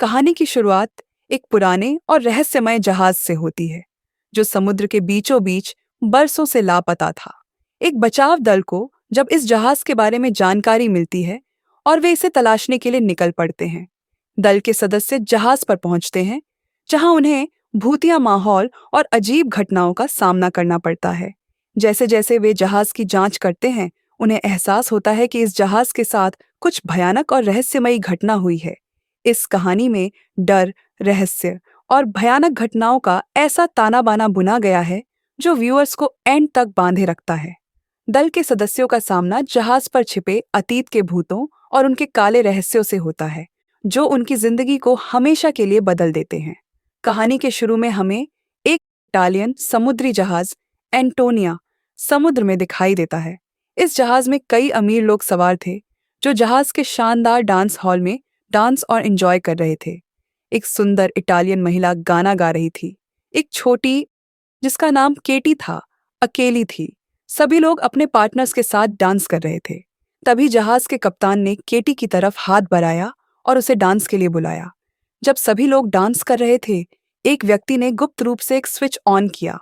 कहानी की शुरुआत एक पुराने और रहस्यमय जहाज से होती है जो समुद्र के बीचों बीच बरसों से लापता था। एक बचाव दल को जब इस जहाज के बारे में जानकारी मिलती है और वे इसे तलाशने के लिए निकल पड़ते हैं। दल के सदस्य जहाज पर पहुंचते हैं जहां उन्हें भूतिया माहौल और अजीब घटनाओं का सामना करना पड़ता है। जैसे जैसे वे जहाज की जांच करते हैं उन्हें एहसास होता है कि इस जहाज के साथ कुछ भयानक और रहस्यमयी घटना हुई है। इस कहानी में डर, रहस्य और भयानक घटनाओं का ऐसा ताना बाना बुना गया है जो व्यूअर्स को एंड तक बांधे रखता है। दल के सदस्यों का सामना जहाज पर छिपे अतीत के भूतों और उनके काले रहस्यों से होता है जो उनकी जिंदगी को हमेशा के लिए बदल देते हैं। कहानी के शुरू में हमें एक इटालियन समुद्री जहाज एंटोनिया समुद्र में दिखाई देता है। इस जहाज में कई अमीर लोग सवार थे जो जहाज के शानदार डांस हॉल में डांस और एंजॉय कर रहे थे। एक सुंदर इटालियन महिला गाना गा रही थी। एक छोटी जिसका नाम केटी था अकेली थी। सभी लोग अपने पार्टनर्स के साथ डांस कर रहे थे। तभी जहाज के कप्तान ने केटी की तरफ हाथ बढ़ाया और उसे डांस के लिए बुलाया। जब सभी लोग डांस कर रहे थे एक व्यक्ति ने गुप्त रूप से एक स्विच ऑन किया।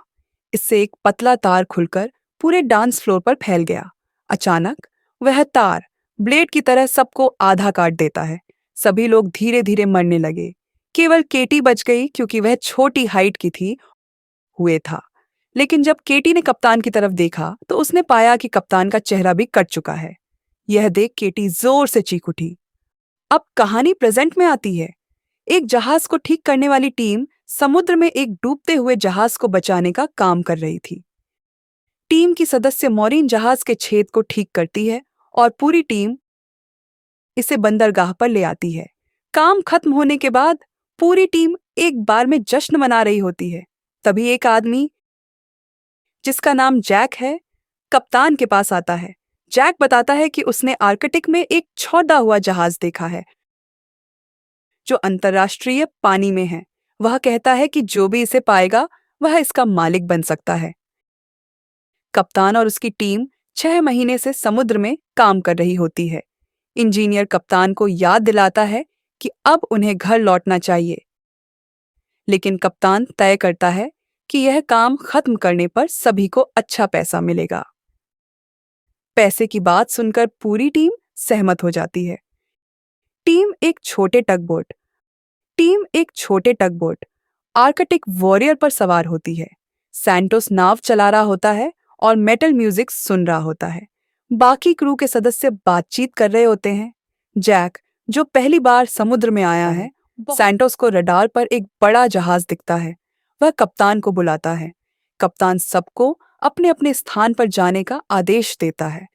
इससे एक पतला तार खुलकर पूरे डांस फ्लोर पर फैल गया। अचानक वह तार ब्लेड की तरह सबको आधा काट देता है। सभी लोग धीरे धीरे मरने लगे। केवल केटी बच गई क्योंकि वह छोटी हाइट की थी हुए था। लेकिन जब केटी ने कप्तान की तरफ देखा तो उसने पाया कि कप्तान का चेहरा भी कट चुका है। यह देख केटी जोर से चीख उठी। अब कहानी प्रेजेंट में आती है। एक जहाज को ठीक करने वाली टीम समुद्र में एक डूबते हुए जहाज को बचाने का काम कर रही थी। टीम की सदस्य मॉरीन जहाज के छेद को ठीक करती है और पूरी टीम इसे बंदरगाह पर ले आती है। काम खत्म होने के बाद पूरी टीम एक बार में जश्न मना रही होती है। तभी एक आदमी जिसका नाम जैक है कप्तान के पास आता है। जैक बताता है कि उसने आर्कटिक में एक छौदा हुआ जहाज देखा है जो अंतर्राष्ट्रीय पानी में है। वह कहता है कि जो भी इसे पाएगा वह इसका मालिक बन सकता है। कप्तान और उसकी टीम 6 महीने से समुद्र में काम कर रही होती है। इंजीनियर कप्तान को याद दिलाता है कि अब उन्हें घर लौटना चाहिए, लेकिन कप्तान तय करता है कि यह काम खत्म करने पर सभी को अच्छा पैसा मिलेगा। पैसे की बात सुनकर पूरी टीम सहमत हो जाती है। टीम एक छोटे टगबोट आर्कटिक वॉरियर पर सवार होती है। सैंटोस नाव चला रहा होता है और मेटल म्यूजिक सुन रहा होता है। बाकी क्रू के सदस्य बातचीत कर रहे होते हैं। जैक जो पहली बार समुद्र में आया है, सैंटोस को रडार पर एक बड़ा जहाज दिखता है। वह कप्तान को बुलाता है। कप्तान सबको अपने अपने स्थान पर जाने का आदेश देता है।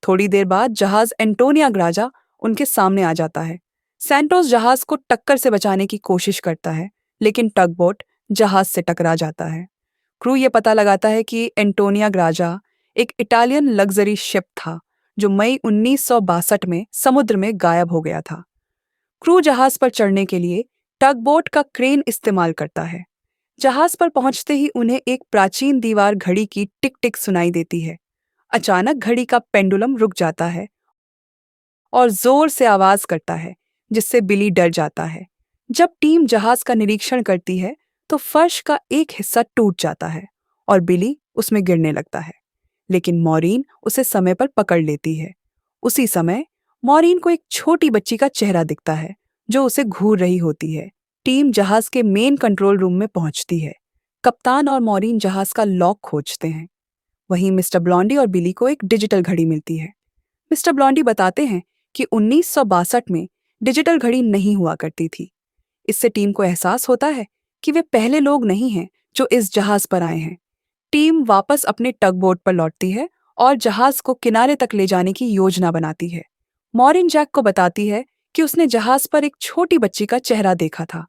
थोड़ी देर बाद जहाज एंटोनिया ग्राजा उनके सामने आ जाता है। सैंटोस जहाज को टक्कर से बचाने की कोशिश करता है, लेकिन टगबोट जहाज से टकरा जाता है। क्रू ये पता लगाता है कि एंटोनिया ग्राजा एक इटालियन लग्जरी शिप था जो मई 1962 में समुद्र में गायब हो गया था। क्रू जहाज पर चढ़ने के लिए टगबोट का क्रेन इस्तेमाल करता है। जहाज पर पहुंचते ही उन्हें एक प्राचीन दीवार घड़ी की टिक टिक सुनाई देती है। अचानक घड़ी का पेंडुलम रुक जाता है और जोर से आवाज करता है, जिससे बिली डर जाता है। जब टीम जहाज का निरीक्षण करती है तो फर्श का एक हिस्सा टूट जाता है और बिली उसमें गिरने लगता है, लेकिन मॉरीन उसे समय पर पकड़ लेती है। उसी समय मॉरीन को एक छोटी बच्ची का चेहरा दिखता है जो उसे घूर रही होती है। टीम जहाज के मेन कंट्रोल रूम में पहुंचती है। कप्तान और मॉरीन जहाज का लॉक खोजते हैं। वहीं मिस्टर ब्लॉन्डी और बिली को एक डिजिटल घड़ी मिलती है। मिस्टर ब्लॉन्डी बताते हैं कि 1962 में डिजिटल घड़ी नहीं हुआ करती थी। इससे टीम को एहसास होता है कि वे पहले लोग नहीं हैं जो इस जहाज पर आए हैं। टीम वापस अपने टगबोट पर लौटती है और जहाज को किनारे तक ले जाने की योजना बनाती है। मॉरीन जैक को बताती है कि उसने जहाज पर एक छोटी बच्ची का चेहरा देखा था।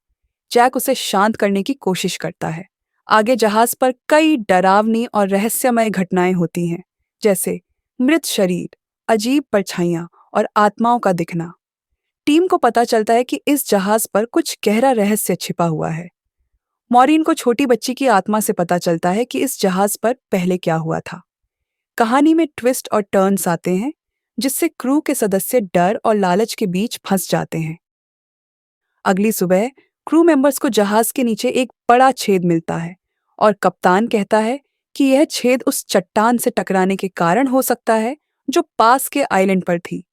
जैक उसे शांत करने की कोशिश करता है। आगे जहाज पर कई डरावनी और रहस्यमय घटनाएं होती हैं, जैसे मृत शरीर, अजीब परछाइयां और आत्माओं का दिखना। टीम को पता चलता है कि इस जहाज पर कुछ गहरा रहस्य छिपा हुआ है। मॉरीन को छोटी बच्ची की आत्मा से पता चलता है कि इस जहाज पर पहले क्या हुआ था। कहानी में ट्विस्ट और टर्न्स आते हैं, जिससे क्रू के सदस्य डर और लालच के बीच फंस जाते हैं। अगली सुबह क्रू मेंबर्स को जहाज के नीचे एक बड़ा छेद मिलता है और कप्तान कहता है कि यह छेद उस चट्टान से टकराने के कारण हो सकता है जो पास के आइलैंड पर थी।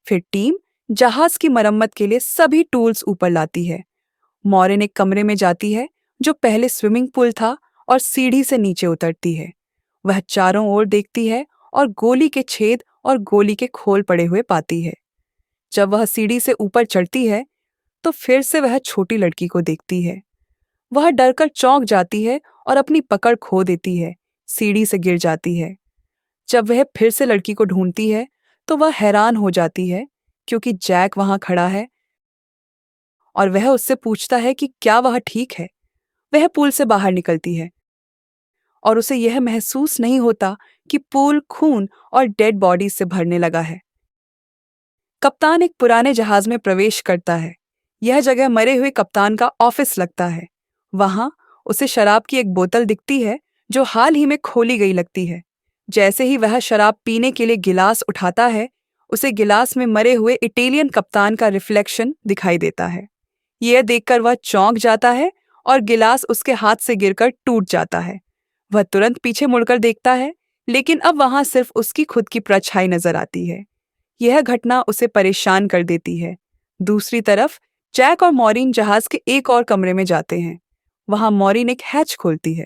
फिर टीम जहाज की मरम्मत के लिए सभी टूल्स ऊपर लाती है। मॉरिन एक कमरे में जाती है जो पहले स्विमिंग पूल था और सीढ़ी से नीचे उतरती है। वह चारों ओर देखती है और गोली के छेद और गोली के खोल पड़े हुए पाती है। जब वह सीढ़ी से ऊपर चढ़ती है तो फिर से वह छोटी लड़की को देखती है। वह डरकर चौंक जाती है और अपनी पकड़ खो देती है, सीढ़ी से गिर जाती है। जब वह फिर से लड़की को ढूंढती है तो वह हैरान हो जाती है क्योंकि जैक वहां खड़ा है और वह उससे पूछता है कि क्या वह ठीक है। वह पूल से बाहर निकलती है और उसे यह महसूस नहीं होता कि पूल खून और डेड बॉडी से भरने लगा है। कप्तान एक पुराने जहाज में प्रवेश करता है। यह जगह मरे हुए कप्तान का ऑफिस लगता है। वहां उसे शराब की एक बोतल दिखती है जो हाल ही में खोली गई लगती है। जैसे ही वह शराब पीने के लिए गिलास उठाता है, उसे गिलास में मरे हुए इटालियन कप्तान का रिफ्लेक्शन दिखाई देता है। यह देखकर वह चौंक जाता है और गिलास उसके हाथ से गिरकर टूट जाता है। वह तुरंत पीछे मुड़कर देखता है, लेकिन अब वहां सिर्फ उसकी खुद की परछाई नजर आती है। यह घटना उसे परेशान कर देती है। दूसरी तरफ जैक और मॉरिन जहाज के एक और कमरे में जाते हैं। वहां मॉरिन एक हैच खोलती है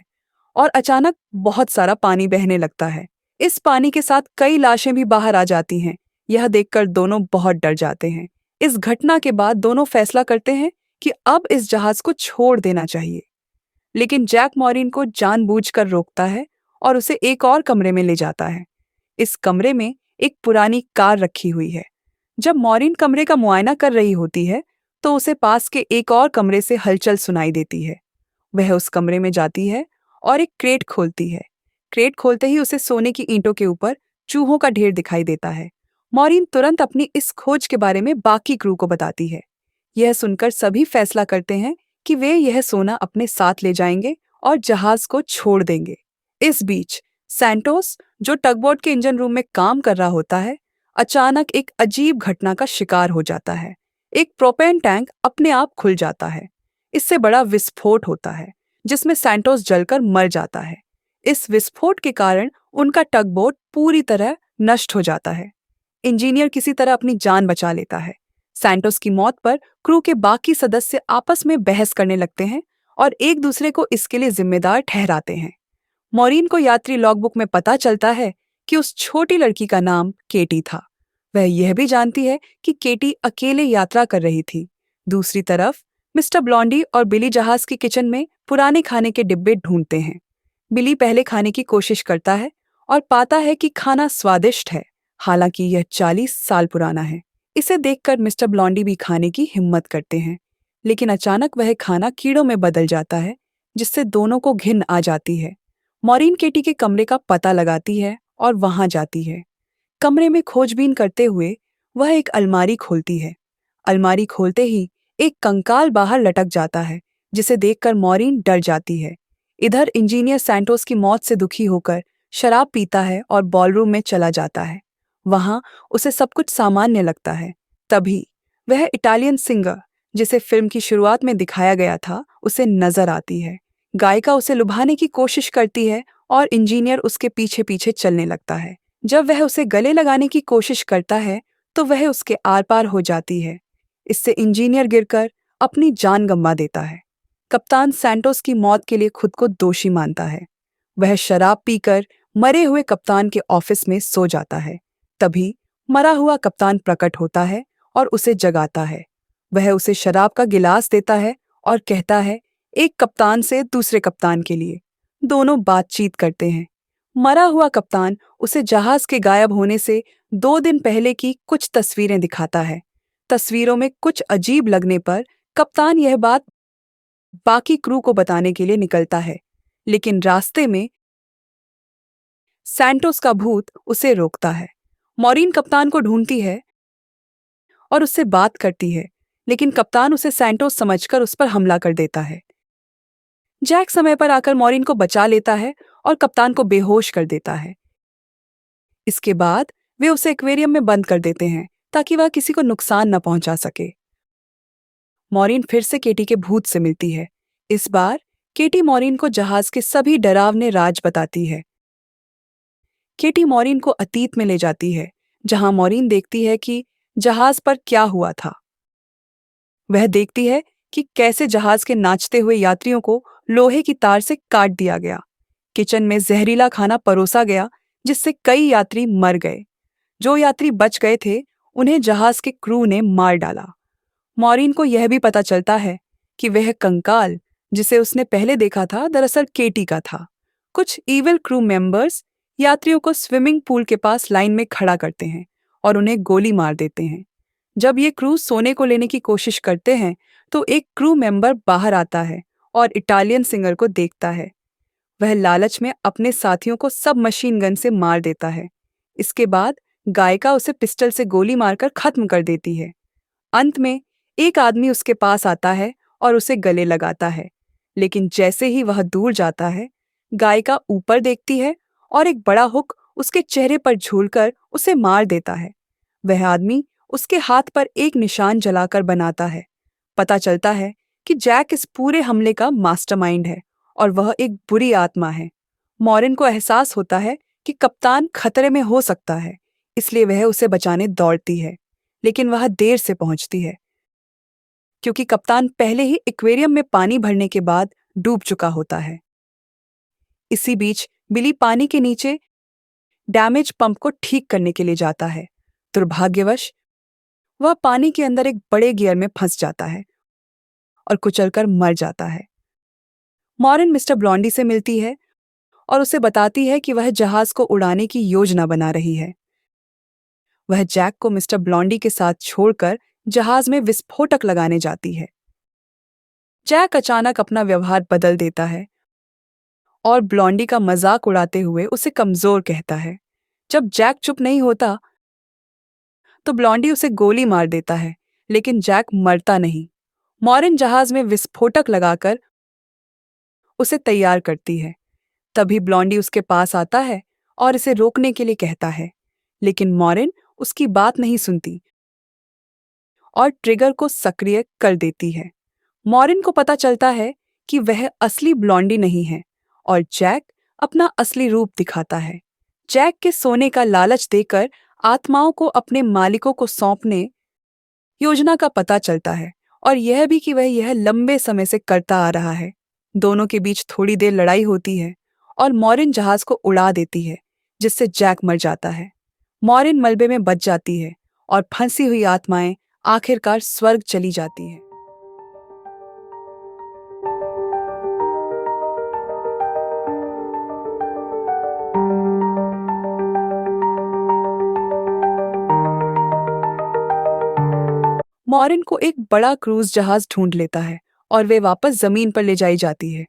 और अचानक बहुत सारा पानी बहने लगता है। इस पानी के साथ कई लाशें भी बाहर आ जाती हैं। यह देखकर दोनों बहुत डर जाते हैं। इस घटना के बाद दोनों फैसला करते हैं कि अब इस जहाज को छोड़ देना चाहिए। लेकिन जैक मॉरिन को जानबूझकर रोकता है और उसे एक और कमरे में ले जाता है। इस कमरे में एक पुरानी कार रखी हुई है। जब मॉरिन कमरे का मुआयना कर रही होती है तो उसे पास के एक और कमरे से हलचल सुनाई देती है। वह उस कमरे में जाती है और एक क्रेट खोलती है। क्रेट खोलते ही उसे सोने की ईंटों के ऊपर चूहों का ढेर दिखाई देता है। मॉरिन तुरंत अपनी इस खोज के बारे में बाकी क्रू को बताती है। यह सुनकर सभी फैसला करते हैं कि वे यह सोना अपने साथ ले जाएंगे और जहाज को छोड़ देंगे। इस बीच सैंटोस, जो टगबोट के इंजन रूम में काम कर रहा होता है, अचानक एक अजीब घटना का शिकार हो जाता है। एक प्रोपेन टैंक अपने आप खुल जाता है। इससे बड़ा विस्फोट होता है जिसमें सैंटोस जलकर मर जाता है। इस विस्फोट के कारण उनका टगबोट पूरी तरह नष्ट हो जाता है। इंजीनियर किसी तरह अपनी जान बचा लेता है। सैंटोस की मौत पर क्रू के बाकी सदस्य आपस में बहस करने लगते हैं और एक दूसरे को इसके लिए जिम्मेदार ठहराते हैं। मॉरिन को यात्री लॉगबुक में पता चलता है कि उस छोटी लड़की का नाम केटी था। वह यह भी जानती है कि केटी अकेले यात्रा कर रही थी। दूसरी तरफ मिस्टर ब्लॉन्डी और बिली जहाज के किचन में पुराने खाने के डिब्बे ढूंढते हैं। बिली पहले खाने की कोशिश करता है और पाता है कि खाना स्वादिष्ट है, हालांकि यह 40 साल पुराना है। इसे देखकर मिस्टर ब्लॉन्डी भी खाने की हिम्मत करते हैं, लेकिन अचानक वह खाना कीड़ों में बदल जाता है, जिससे दोनों को घिन आ जाती है। मॉरिन केटी के कमरे का पता लगाती है और वहां जाती है। कमरे में खोजबीन करते हुए वह एक अलमारी खोलती है। अलमारी खोलते ही एक कंकाल बाहर लटक जाता है, जिसे देखकर मॉरिन डर जाती है। इधर इंजीनियर सैंटोस की मौत से दुखी होकर शराब पीता है और बॉलरूम में चला जाता है। वहां उसे सब कुछ सामान्य लगता है। तभी वह इटालियन सिंगर, जिसे फिल्म की शुरुआत में दिखाया गया था, उसे नजर आती है। गायिका उसे लुभाने की कोशिश करती है और इंजीनियर उसके पीछे पीछे चलने लगता है। जब वह उसे गले लगाने की कोशिश करता है तो वह उसके आर पार हो जाती है। इससे इंजीनियर गिरकर अपनी जान गंवा देता है। कप्तान सैंटोस की मौत के लिए खुद को दोषी मानता है। वह शराब पीकर मरे हुए कप्तान के ऑफिस में सो जाता है। तभी मरा हुआ कप्तान प्रकट होता है और उसे जगाता है। वह उसे शराब का गिलास देता है और कहता है, एक कप्तान से दूसरे कप्तान के लिए। दोनों बातचीत करते हैं। मरा हुआ कप्तान उसे जहाज के गायब होने से 2 दिन पहले की कुछ तस्वीरें दिखाता है। तस्वीरों में कुछ अजीब लगने पर कप्तान यह बात बाकी क्रू को बताने के लिए निकलता है, लेकिन रास्ते में सैंटोस का भूत उसे रोकता है। मॉरिन कप्तान को ढूंढती है और उससे बात करती है, लेकिन कप्तान उसे सैंटोस समझकर उस पर हमला कर देता है। जैक समय पर आकर मॉरिन को बचा लेता है और कप्तान को बेहोश कर देता है। इसके बाद वे उसे एक्वेरियम में बंद कर देते हैं ताकि वह किसी को नुकसान न पहुंचा सके। मॉरिन फिर से केटी के भूत से मिलती है। इस बार केटी मॉरिन को जहाज के सभी डरावने राज बताती है। केटी मॉरिन को अतीत में ले जाती है, जहां मॉरिन देखती है कि जहाज पर क्या हुआ था। वह देखती है कि कैसे जहाज के नाचते हुए यात्रियों को लोहे की तार से काट दिया गया। किचन में जहरीला खाना परोसा गया, जिससे कई यात्री मर गए। जो यात्री बच गए थे, उन्हें जहाज के क्रू ने मार डाला। मॉरिन को यह भी पता चलता है कि वह कंकाल जिसे उसने पहले देखा था, दरअसल केटी का था। कुछ ईविल क्रू मेंबर्स यात्रियों को स्विमिंग पूल के पास लाइन में खड़ा करते हैं और उन्हें गोली मार देते हैं। जब ये क्रू सोने को लेने की कोशिश करते हैं, तो एक क्रू मेंबर बाहर आता है और इटालियन सिंगर को देखता है। वह लालच में अपने साथियों को सब मशीन गन से मार देता है। इसके बाद गायिका उसे पिस्टल से गोली मारकर खत्म कर देती है। अंत में एक आदमी उसके पास आता है और उसे गले लगाता है, लेकिन जैसे ही वह दूर जाता है, गायिका ऊपर देखती है और एक बड़ा हुक उसके चेहरे पर झूलकर उसे मार देता है। वह आदमी उसके हाथ पर एक निशान जलाकर बनाता है। पता चलता है कि जैक इस पूरे हमले का मास्टरमाइंड है और वह एक बुरी आत्मा है। मॉरिन को एहसास होता है कि कप्तान खतरे में हो सकता है, इसलिए वह उसे बचाने दौड़ती है, लेकिन वह देर से पहुंचती है, क्योंकि कप्तान पहले ही एक्वेरियम में पानी भरने के बाद डूब चुका होता है। इसी बीच बिली पानी के नीचे डैमेज पंप को ठीक करने के लिए जाता है। दुर्भाग्यवश वह पानी के अंदर एक बड़े गियर में फंस जाता है और कुचलकर मर जाता है। मॉरिन मिस्टर ब्लॉन्डी से मिलती है और उसे बताती है कि वह जहाज को उड़ाने की योजना बना रही है। वह जैक को मिस्टर ब्लॉन्डी के साथ छोड़कर जहाज में विस्फोटक लगाने जाती है। जैक अचानक अपना व्यवहार बदल देता है और ब्लॉन्डी का मजाक उड़ाते हुए उसे कमजोर कहता है। जब जैक चुप नहीं होता, तो ब्लॉन्डी उसे गोली मार देता है, लेकिन जैक मरता नहीं। मॉरिन जहाज में विस्फोटक लगाकर उसे तैयार करती है। तभी ब्लॉन्डी उसके पास आता है और इसे रोकने के लिए कहता है, लेकिन मॉरिन उसकी बात नहीं सुनती और ट्रिगर को सक्रिय कर देती है। मॉरिन को पता चलता है कि वह असली ब्लॉन्डी नहीं है और जैक अपना असली रूप दिखाता है। जैक के सोने का लालच देकर आत्माओं को अपने मालिकों को सौंपने योजना का पता चलता है, और यह भी कि वह यह लंबे समय से करता आ रहा है। दोनों के बीच थोड़ी देर लड़ाई होती है और मॉरिन जहाज को उड़ा देती है, जिससे जैक मर जाता है। मॉरिन मलबे में बच जाती है और फंसी हुई आत्माएं आखिरकार स्वर्ग चली जाती हैं। मॉरिन को एक बड़ा क्रूज जहाज ढूंढ लेता है और वे वापस जमीन पर ले जाई जाती है।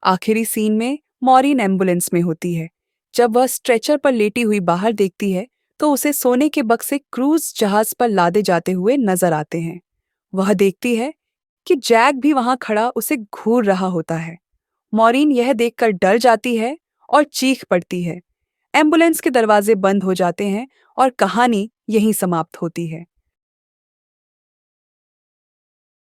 आखिरी सीन में मॉरिन एम्बुलेंस में होती है। जब वह स्ट्रेचर पर लेटी हुई बाहर देखती है, तो उसे सोने के बक्से क्रूज जहाज पर लादे जाते हुए नजर आते हैं। वह देखती है कि जैक भी वहां खड़ा उसे घूर रहा होता है। मॉरिन यह देखकर डर जाती है और चीख पड़ती है। एम्बुलेंस के दरवाजे बंद हो जाते हैं और कहानी यहीं समाप्त होती है।